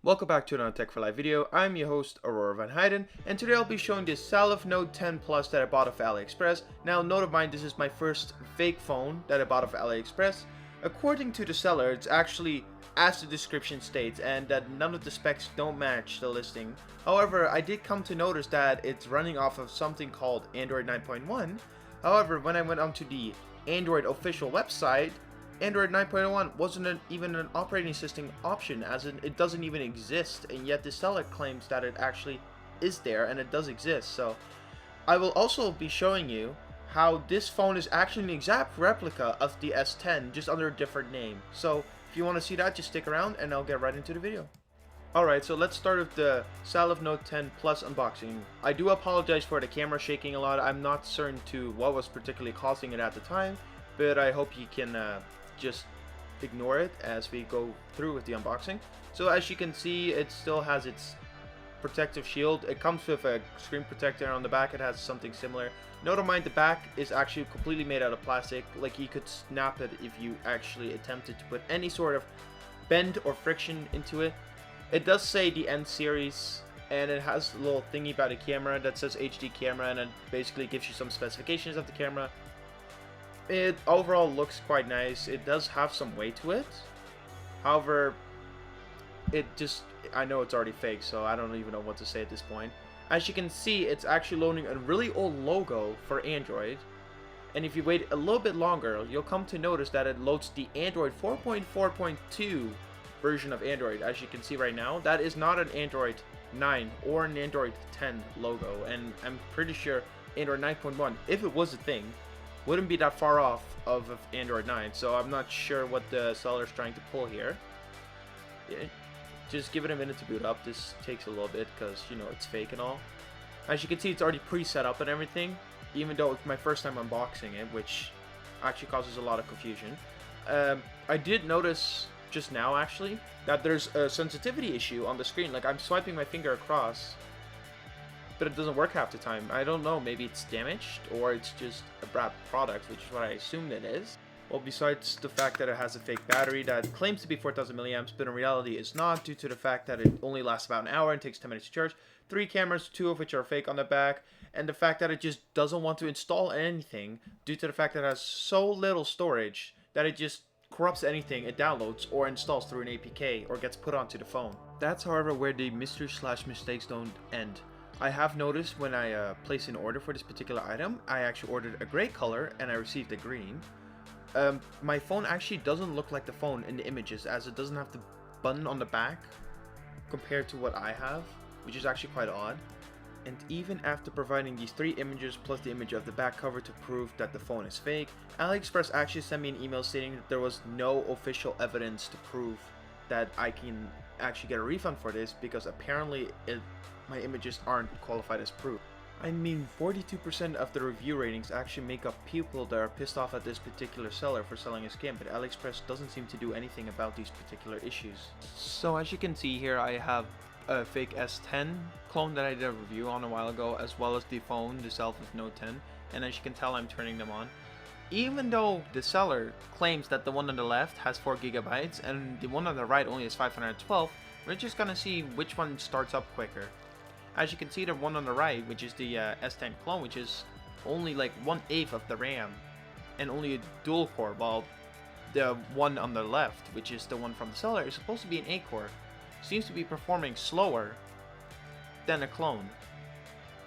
Welcome back to another Tech for Life video. I'm your host, Aurora Van Heiden, and today I'll be showing this Salif Note 10 Plus that I bought off Aliexpress. Now, note of mine, this is my first fake phone that I bought off Aliexpress. According to the seller, it's actually as the description states, and that none of the specs don't match the listing. However, I did come to notice that it's running off of something called Android 9.1. However, when I went onto the Android official website, Android 9.1 wasn't even an operating system option, as in it doesn't even exist, and yet the seller claims that it actually is there and it does exist. So I will also be showing you how this phone is actually an exact replica of the S10, just under a different name. So if you want to see that, just stick around and I'll get right into the video. Alright, so let's start with the Salif Note 10 Plus unboxing. I do apologize for the camera shaking a lot. I'm not certain to what was particularly causing it at the time, but I hope you can just ignore it as we go through with the unboxing. So as you can see, it still has its protective shield. It comes with a screen protector on the back. It has something similar. Note of mine, the back is actually completely made out of plastic. Like, you could snap it if you actually attempted to put any sort of bend or friction into it. It does say the N series, and it has a little thingy about the camera that says HD camera, and it basically gives you some specifications of the camera. It overall looks quite nice. It does have some weight to it. However, I know it's already fake, so I don't even know what to say at this point. As you can see, it's actually loading a really old logo for Android. And if you wait a little bit longer, you'll come to notice that it loads the Android 4.4.2 version of Android. As you can see right now, that is not an Android 9 or an Android 10 logo. And I'm pretty sure Android 9.1, if it was a thing, wouldn't be that far off of Android 9, so I'm not sure what the seller's trying to pull here. Yeah, just give it a minute to boot up. This takes a little bit because, you know, it's fake and all. As you can see, it's already pre-set up and everything, even though it's my first time unboxing it, which actually causes a lot of confusion. I did notice just now, actually, that there's a sensitivity issue on the screen. Like, I'm swiping my finger across, but it doesn't work half the time. I don't know, maybe it's damaged or it's just a bad product, which is what I assumed it is. Well, besides the fact that it has a fake battery that claims to be 4000 milliamps, but in reality it's not, due to the fact that it only lasts about an hour and takes 10 minutes to charge. 3 cameras, 2 of which are fake on the back, and the fact that it just doesn't want to install anything due to the fact that it has so little storage that it just corrupts anything it downloads or installs through an APK or gets put onto the phone. That's, however, where the mystery/mistakes don't end. I have noticed when I placed an order for this particular item, I actually ordered a gray color and I received a green. My phone actually doesn't look like the phone in the images, as it doesn't have the button on the back compared to what I have, which is actually quite odd. And even after providing these 3 images plus the image of the back cover to prove that the phone is fake, Aliexpress actually sent me an email stating that there was no official evidence to prove that I can actually get a refund for this, because apparently my images aren't qualified as proof. I mean, 42% of the review ratings actually make up people that are pissed off at this particular seller for selling a scam, but AliExpress doesn't seem to do anything about these particular issues. So as you can see here, I have a fake S10 clone that I did a review on a while ago, as well as the phone, the Salif Note 10, and as you can tell, I'm turning them on. Even though the seller claims that the one on the left has 4 GB and the one on the right only has 512, we're just gonna see which one starts up quicker. As you can see, the one on the right, which is the S10 clone, which is only like 1/8 of the RAM and only a dual core, while the one on the left, which is the one from the seller, is supposed to be an 8-core. Seems to be performing slower than a clone.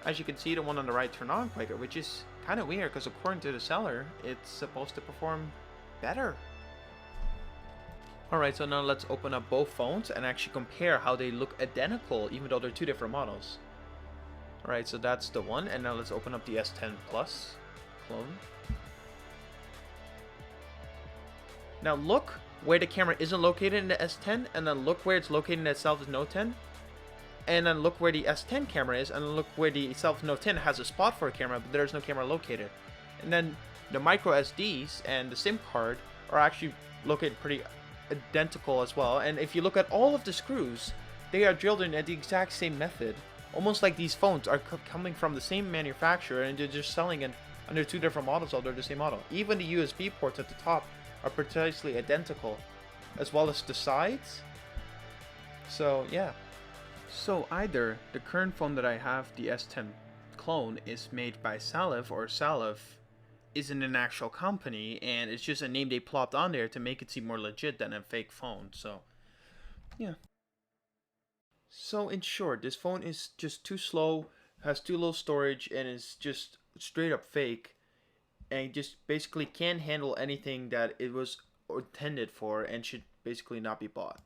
As you can see, the one on the right turned on quicker, which is kind of weird because according to the seller, it's supposed to perform better. Alright, so now let's open up both phones and actually compare how they look identical, even though they're 2 different models. Alright, so that's the one, and now let's open up the S10 Plus clone. Now look where the camera isn't located in the S10, and then look where it's located in the Salif Note 10. And then look where the S10 camera is, and then look where the Salif Note 10 has a spot for a camera, but there's no camera located. And then the micro SDs and the SIM card are actually located pretty identical as well. And if you look at all of the screws, they are drilled in at the exact same method, almost like these phones are coming from the same manufacturer and they're just selling it under 2 different models, although they're the same model. Even the USB ports at the top are precisely identical, as well as the sides. So yeah. So either the current phone that I have, the S10 clone, is made by Salif, or Salif isn't an actual company and it's just a name they plopped on there to make it seem more legit than a fake phone. So yeah. So in short, this phone is just too slow, has too low storage, and is just straight up fake. And it just basically can't handle anything that it was intended for, and should basically not be bought.